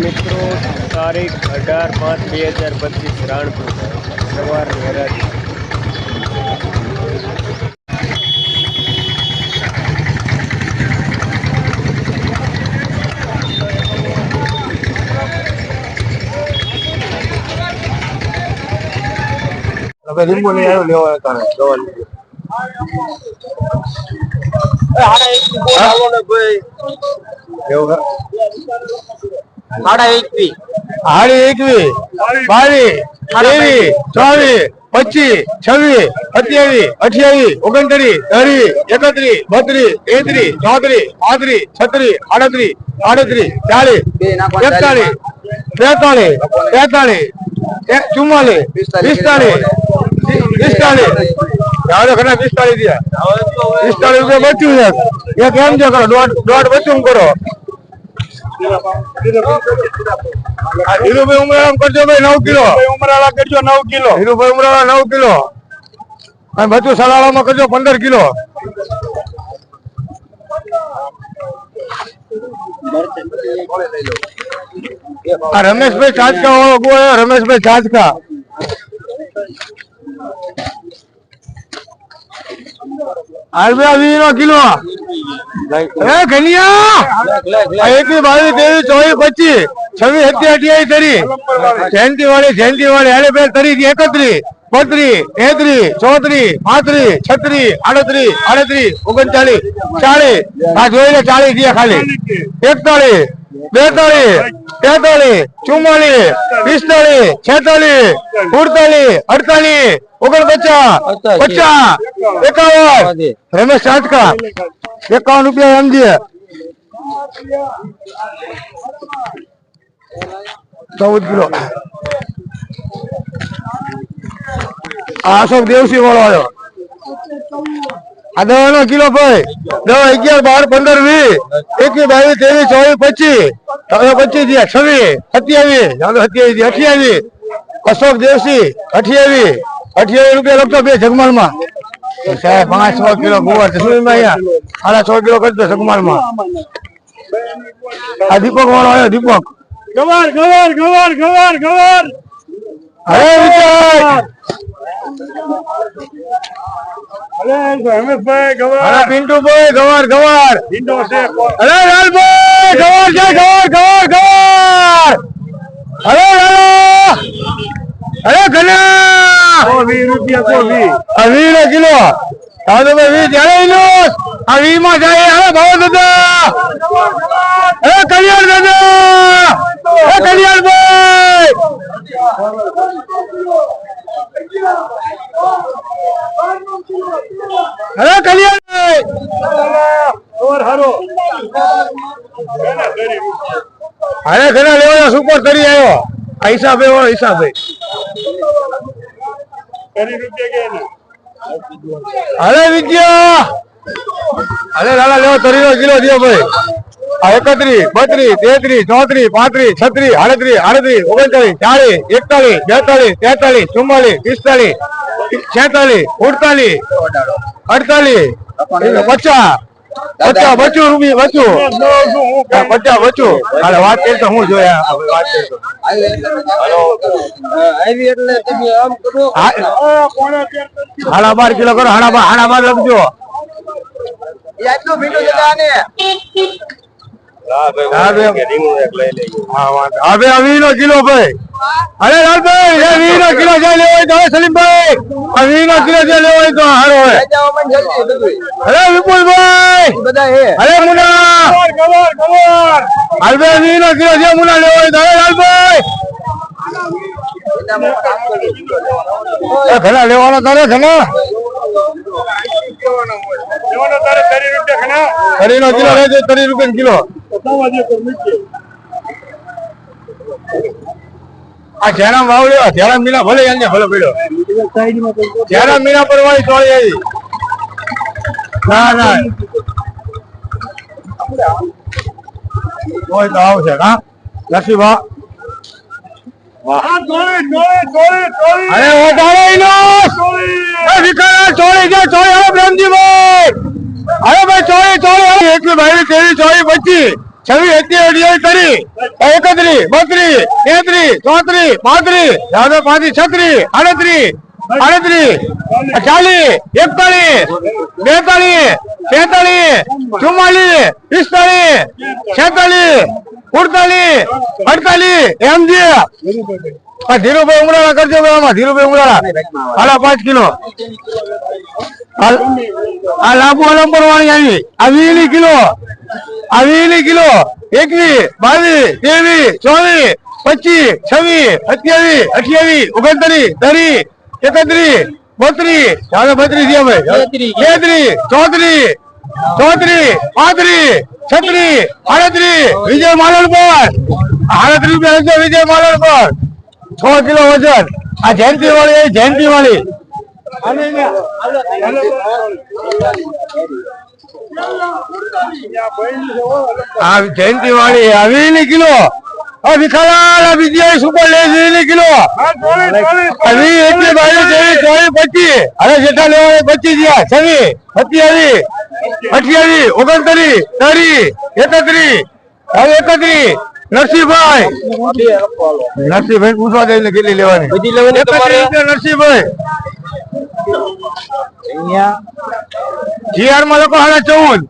મિત્રો, તારીખ 18/5/2025 રાણપુર સવારની હરાજી। હવે લીંબુ નહીં આવ્યો લેવા તારે દવા લીધી હાડી 21 22 23 24 25 26 27 28 29 30 31 32 33 34 35 36 38 40 41 43 44 45 45 દિયા 45 રૂપિયા બચ્યું છે કેમ છે કરો દોઢ બચ્યું કરો હીરુભાઈ ઉમરાળા કરજો ભાઈ 9 કિલો ઉમરાળા કરજો 9 કિલો હીરુભાઈ ઉમરાળા 9 કિલો અને બચ્ચું સલાળામાં કરજો 15 કિલો રમેશભાઈ ચાચકા વાળો ગોળો રમેશભાઈ ચાચકા આરબા 20 કિલો એ કન્યા 21 22 23 24 25 26 27 28 30 જયંતિ વાળી હાલે 31 32 33 34 35 36 38 39 40 આ જોઈ લે 40 દિયા ખાલી 41 42 43 44 45 46 47 48 49 51 રમેશ ચાચકા 51 રૂપિયા એમ દે 14 કિલો અશોક દેવસી વાળો આવ્યો આ દવાનો કિલો ભાઈ 10 11 12 15 20 21 22 23 24 25 26 27 અશોક દેવસી 28 રૂપિયા લખતો બે જગમાલ માં સાહેબ 5-6 કિલો ગુવાર અહીંયા 6 કિલો કરતો જગમાલ માં આ દીપક વાળો આવ્યો દીપક ગવાર અરે રમેશભાઈ ગવાર પિન્ટુભાઈ ગવાર અરે લાલભાઈ ગવાર અરે ઘણા 20 રૂપિયા 20 કિલો આ 20 માં જાય હવે ભાવ દાદા કલ્યાણ દાદા કલ્યાણભાઈ અરે કલ્યાણભાઈ અરે ઘણા લેવાનો સુપર કરી આવ્યો આ હિસાબે વાળો હિસાબે અરે વિદ્યા અરે લાલા લેવો 30 કિલો દિયો ભાઈ 31 32 33 34 35 36 38 39 40 41 42 43 44 45 46 48 50 બચ્ચું રૂપિયા બચ્ચું હાલે વાત કરી તો હું જોયા વાત કરી તો આવી એટલે તમે આમ કરો 12 કિલો કરો 12 લખજો આટલું મીઠું જતા આને કિલો ભાઈ અરે લાલભાઈ 20 કિલો જે લેવો હોય તો સલીમભાઈ 20 કિલો જે લેવો હોય તો હારો હોય અરે વિપુલભાઈ અરે મુના લાલભાઈ 20 કિલો જે મુના લેવો હોય તો લાલભાઈ ઘણા લેવાનો તારે ઘણા કરીનો કિલો લેજો 30 રૂપિયા કિલો આ જયરામ વાવ લેવા જયરામ મીના ભલે અહીંયા ભલે પડ્યો જયરામ મીના પર વાળી ચોળી આવી ના કોઈ તો આવશે હા લસીબા અરે ચોળી પ્રેમજીભાઈ અરે ભાઈ ચોળી 21 22 23 24 25 26 27 28 30 31 32 33 34 35 36 38 40 41 42 43 44 45 46 48 એમજી ધીરુભાઈ ઉમરાળા કરજો ભાઈ આમાં ધીરુભાઈ ઉમરાળા હાલા 5 કિલો આ લાંબુ અલંબર વાળી આવી આ 20 કિલો આ 20 કિલો 21 22 23 24 25 26 27 28 29 30 31 32 33 34 34 35 36 38 વિજય માલણ પર 38 રૂપિયા વિજય માલણ પર 6 કિલો વજન આ જયંતિ વાળી આ જયંતિ વાળી આ 20 કિલો વિખાલાલ વિજય સુપર લે 20 કિલો 20 21 22 23 25 અરે જેઠા લેવા 25 ગયા 26 27 28 29 30 31 નરસિંહભાઈ પૂછવા દે કેટલી લેવાની નરસિંહભાઈ જીઆર માં લોકો 14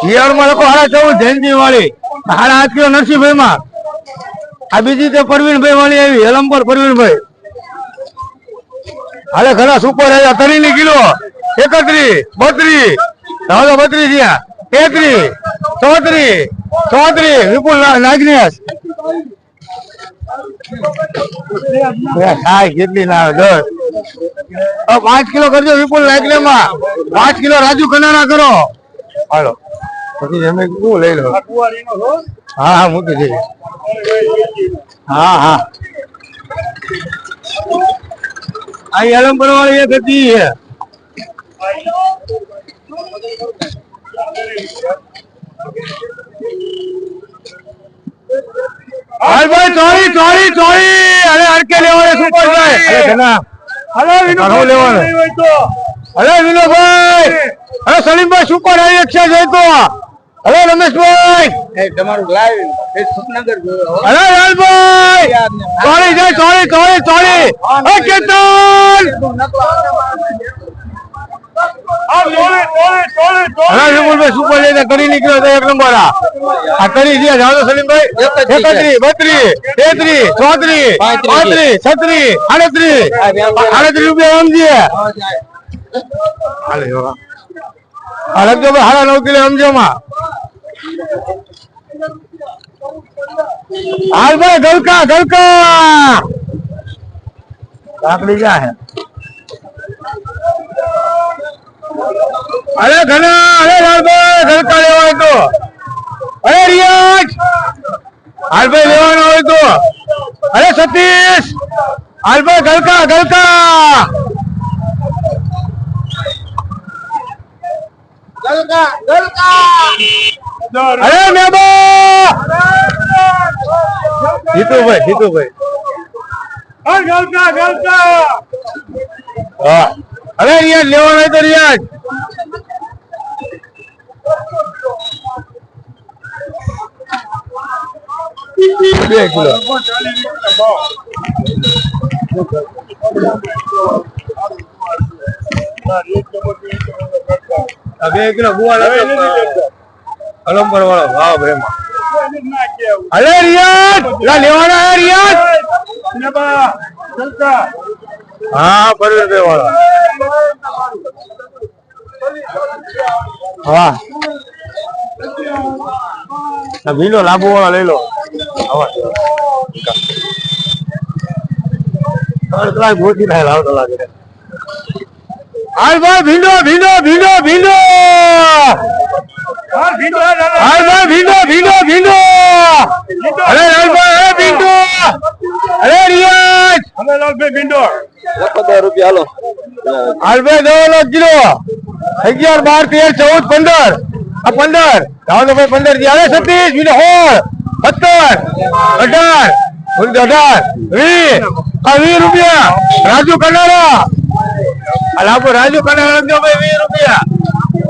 જીઆર માં લોકો 14 જયંતિ વાળી 8.5 કિલો નરસિંહભાઈ માં આ બીજી તે પરવીનભાઈ વાળી આવી એલમપર પરવીનભાઈ હાલે ઘણા સુપર આવ્યા 30 કિલો 31 32 32 થયા 33 34 વિપુલ નાગનેશ કેટલી ના 10 5 કિલો કરજો વિપુલ નાગને માં 5 કિલો રાજુ કનારા કરો હાલો પછી એમ શું લઈ લો હા મૂકી દે હા આ એલમપર વાળી એક હતી છે અરે અડકે લેવાને સુપર અરે વિનોભાઈ અરે સલીમભાઈ સુપર આવી છે જઈતો અરે રમેશભાઈ તમારું લાઈવ અરે લાલભાઈ ચોરી કેતન સુપર લઈને કરી નીકળ્યો હતો 1 નંબર આ કરી દે જાઓ સલીમભાઈ 31 32 33 34 35 36 38 રૂપિયા સમજીએ હાલે લગજો ભાઈ 9.5 કિલો સમજો માં હાલ ભાઈ ગલકા કાકડી ક્યાં હે અરે ઘણા અરે લાલભાઈ ગલકા લેવા હોય તો અરે રિયાજ હાલભાઈ લેવાનો હોય તો અરે સતીશ હાલભાઈ ગલકા અરે મેબા જીતુભાઈ હા અરે રિયાજ લેવાનો હોય તો રિયાજ બે કિલો અલંબર વાળો ભાવ એમાં અરે રિયાજ લેવાના રિયાજ હા બરોબર વાળો હા ભીલો લાંબુ વાળા લઈ લો ગોતી થાય લાવતો લાગે હાલ ભાઈ ભીંડો અરે લાલભાઈ અરે ભીંડો અરે રિયાજ ભીંડો રૂપિયા હાલ ભાઈ 10 કિલો 11 12 13 14 15 આ 15 15 થી અરે 27 વિનો 17 18 20 રૂપિયા રાજુ કનારા લાભો રાજુ કનારા ભાઈ 20 રૂપિયા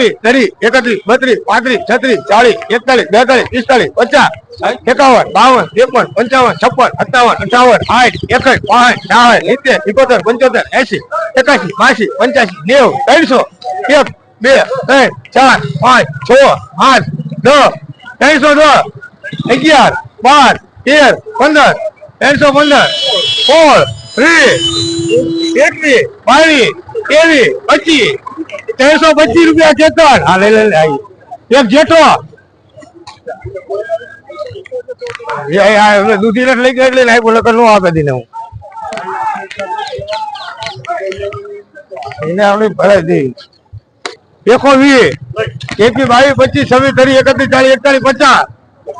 26 30 31 32 35 36 40 41 42 45 50 51 52 53 55 56 57 58 61 62 63 64 85 85 90 1 2 3 4 5 6 8 10 302 11 12 13 15 315 16 21 22 23 325 રૂપિયા ચેતન. હા લઈ એક જેઠો દૂધી રસ લઈ ગયો એટલે નાખ્યું નકર નો આપે દીને હું એને આપણે ભરાઈ દઈ. દેખો 20 21 22 25 26 30 31 40 41 50.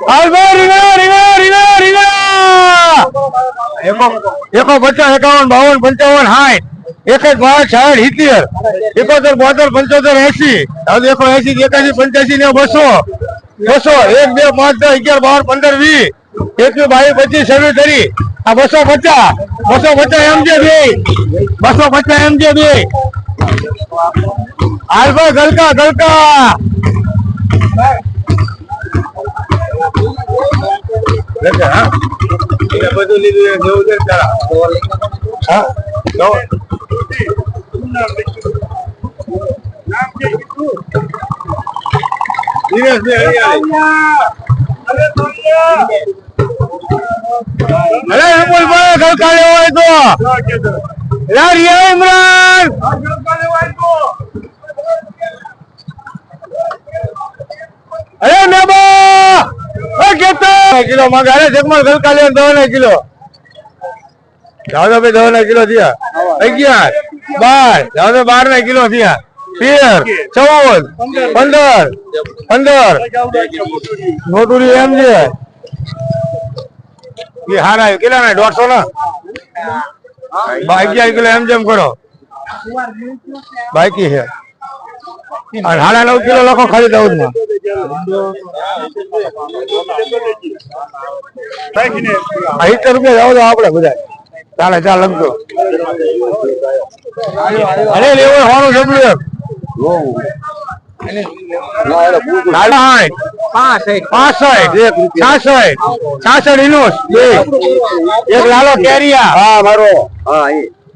હાલ ભાઈ રીંગણા રીંગણા રીંગણા રીંગણા એકો 50 51 52 55 60 61 62 60 70 71 72 75 80 એકો 80 81 85 ને 200 200 1 2 5 10 11 12 15 20 21 22 25 26 30 આ 250 એમજે બે 250 એમજે બે આલભાઈ ગલકા બધું લીધું જેવું છે તારા હા અરે વિપુલભાઈ ગલકા લેવો હોય તો ઇમરાન અરે મેબા કિલો માંગે અરે જગમલ ગલકા લે 10 કિલો જાવ ભાઈ 10 કિલો થયા 11 12 જાવ 12 કિલો થયા 13 14 15 નોટુરી એમ છે એ હારા કેટલા ને 150 ના 11 કિલો એમ જેમ કરો બાકી છે અને 9.5 કિલો લખો ખાલી દાઉદ માં ₹70 જાવ તો આપડે બધા ચાલે લખજો અરે લેવો હોવાનું જબલું એક લાલો કેરિયા હા મારો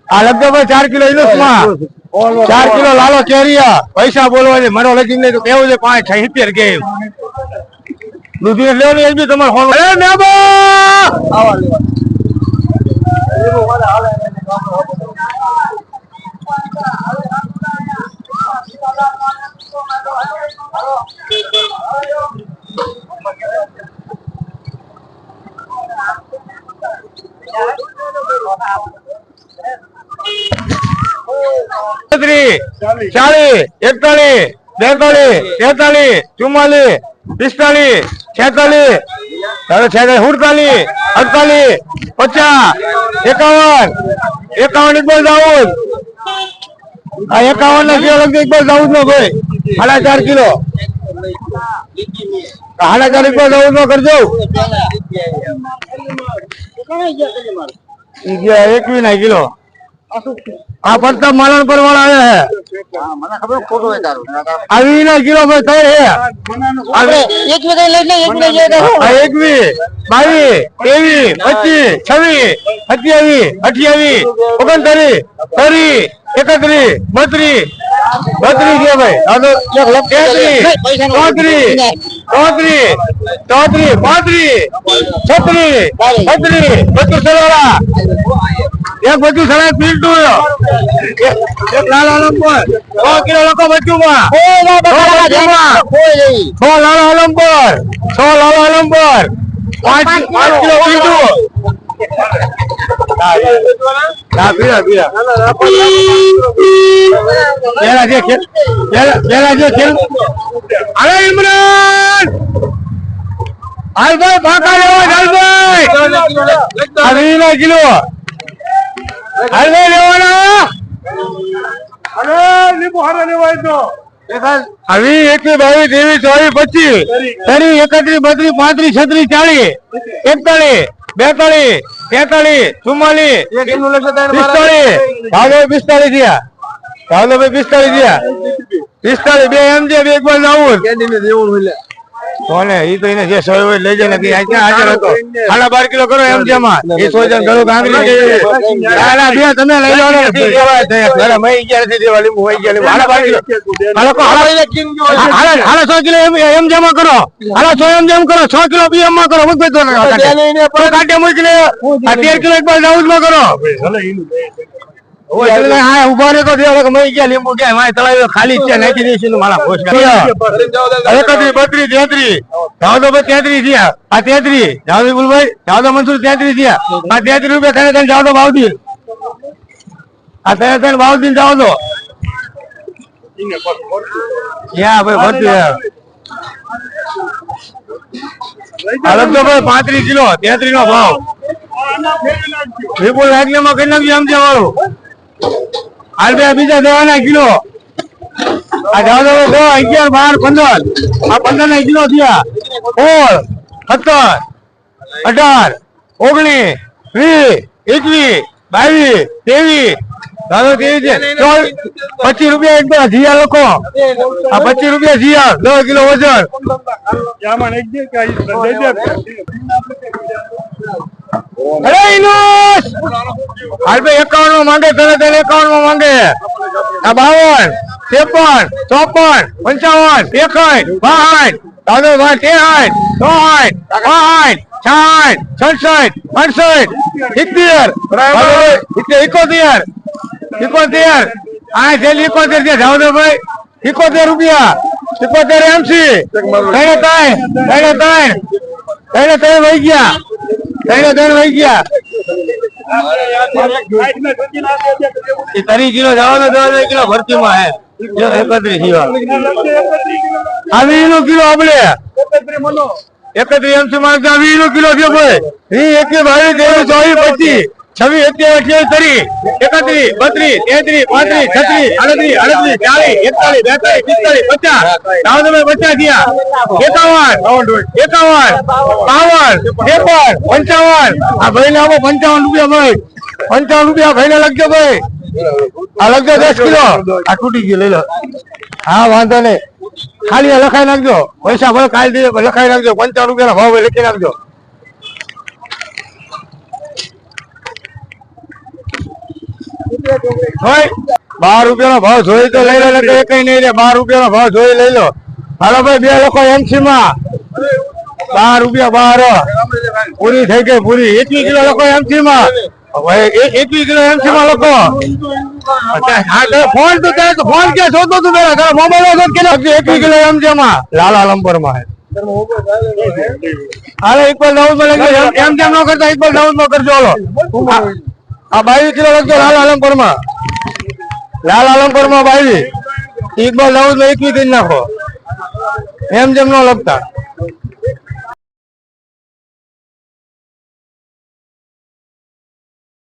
આ લગભગ 4 કિલો ઇનોસ માં 4 કિલો લાલો કેરિયા પૈસા બોલવા છે મારો લખી નહીં તો કેવું છે 5-70 કે દૂધી લેવાનું એ બી તમારે હોવાનું અરે મેબા ચાલીસ 41 42 43 44 45 46 48 50 51 ઇકબાલ દાઉદ આ 51 ના કિલો લગભગ ઇકબાલ દાઉદ નો ભાઈ 4.5 કિલો 4.5 ઇકબાલ દાઉદ નો કરજો 21 ના કિલો આ પ્રતાપ માલણ પર વાળા આયા હે મને ખબર ખોટો હે તારો આવી ના કિલો ભાઈ કઈ હે આપણે 21 લઈ લે 21 22 23 26 27 28 29 30 31 છે ભાઈ આ તો 33 34 35 36 એક બધું સળા પીલટુ એક લાલ આલમપર 100 કિલો લોકો બચ્ચુમાં 100 લાલ આલમપર 5 કિલો પીલટુ અરે ઇમરાન હાલભાઈ ફાંકા લેવા હાલભાઈ 20 કિલો હાલભાઈ લેવાના અરે લીંબુ હારા લેવાય તો આવી 21 22 23 24 25 31 32 33 40 41 42 43 44 45 થયા 45 બે એમ છે એક બાર આવું કોને ઈ તો એને જે સોય હોય લઈ જાય કે હાજર હતો 12 કિલો કરો એમ જેમાં એ સોજન ગળો ગાંગરી આલા બે તમે લઈ લો ને ઘરે મઈ ગયા નથી દેવા લીંબુ હોય ગયા 12 કિલો હાલો 100 કિલો એમ જમા કરો હાલો 100 એમ જમ કરો 6 કિલો બી એમ માં કરો મુક તો કાટે મૂકીને 13 કિલો એક બાર દાઉદ માં કરો હા ઉભા રે તો દેવા મઈ ગયા લીંબુ ગયા માય તળાવ ખાલી છે નાખી દેશું મારા પોસ્ટ 31 32 33 જાવ તો 33 થયા આ 33 જાવ તો બુલભાઈ જાવ તો મનસુર 33 થયા આ 33 રૂપિયા ખાને તને જાવ તો ભાવ દી આ તને ભાવ દી જાવ તો યા ભાઈ ભરતી આ લગતો ભાઈ 35 કિલો 33 નો ભાવ વિપુલ લાગણીમાં કરી નાખજો એમ છે વાળું. હાલ બે બીજા દેવાના કિલો. આ જાવ 11, 12, 15. આ 15 ના કિલો થયા. 16, 17, 18, 19, 20, 21, 22, દાદો 23, 25 રૂપિયા એક તો જીયા લોકો. આ 25 રૂપિયા જીયા 10 કિલો વજન. અરે ઇનુસ હાલ ભાઈ 51 માં માંગે, તને 51 માં માંગે. આ 52, 53, 54, 55, 61, 62, દાદો 63, 64, 65, 66, 67, 70, 71, 71. આ છે 71 છે જાવ દો ભાઈ. 71 રૂપિયા 71 એમસી. ત્રણ વહી ગયા. ત્રણ વહી ગયા. એ 30 કિલો જવાનો 10 કિલો ભરતીમાં હે. 31 જીવા આવી નો કિલો આપણે 31 એમસી માં 20 કિલો થયો ભાઈ. 21, 22, 23, 24, 26, 27, 28, 30, 31, 32, 33, 34, 38, 39, 40, 41, 42, 43, 50. 50 થયા. 51, 52, 53, 55. આ ભાઈ ને આપો 55 રૂપિયા ભાઈ. 55 રૂપિયા ભાઈ ને લખજો ભાઈ. આ લખજો 10 કિલો. આ તૂટી ગયું લઈ લો. હા વાંધો નહીં. ખાલી લખાઈ નાખજો. પૈસા ભલે કાલ દે લખાઈ નાખજો. 55 રૂપિયા ભાવ લખી નાખજો. હોય 12 રૂપિયાનો ભાવ જોઈ તો લઈ લો. એટલે કઈ નહીં રે. 12 રૂપિયાનો ભાવ જોઈ લઈ લો. હાલો ભાઈ બે લોકો એમસી માં 12 રૂપિયા 12 પૂરી થઈ ગઈ પૂરી. 21 કિલો લોકો એમસી માં. 21 કિલો એમસી માં લોકો. ફોન તો ફોન ક્યાં શોધતો તું પેલા તારા મોબાઈલ 21 કિલો એમસી માં લાલા લંબર માં. હાલે ઇક્વલ દાઉદ માં લઈ એમ તેમ ન કરતા ઇક્વલ દાઉદ માં કરજો. હાલો આ 22 કિલો લખજો લાલ આલમપુર માં. લાલ આલમપુર માં 22. ઇકબાલ દાઉદ માં 21 કરી નાખો. એમ જેમ ન લખતા.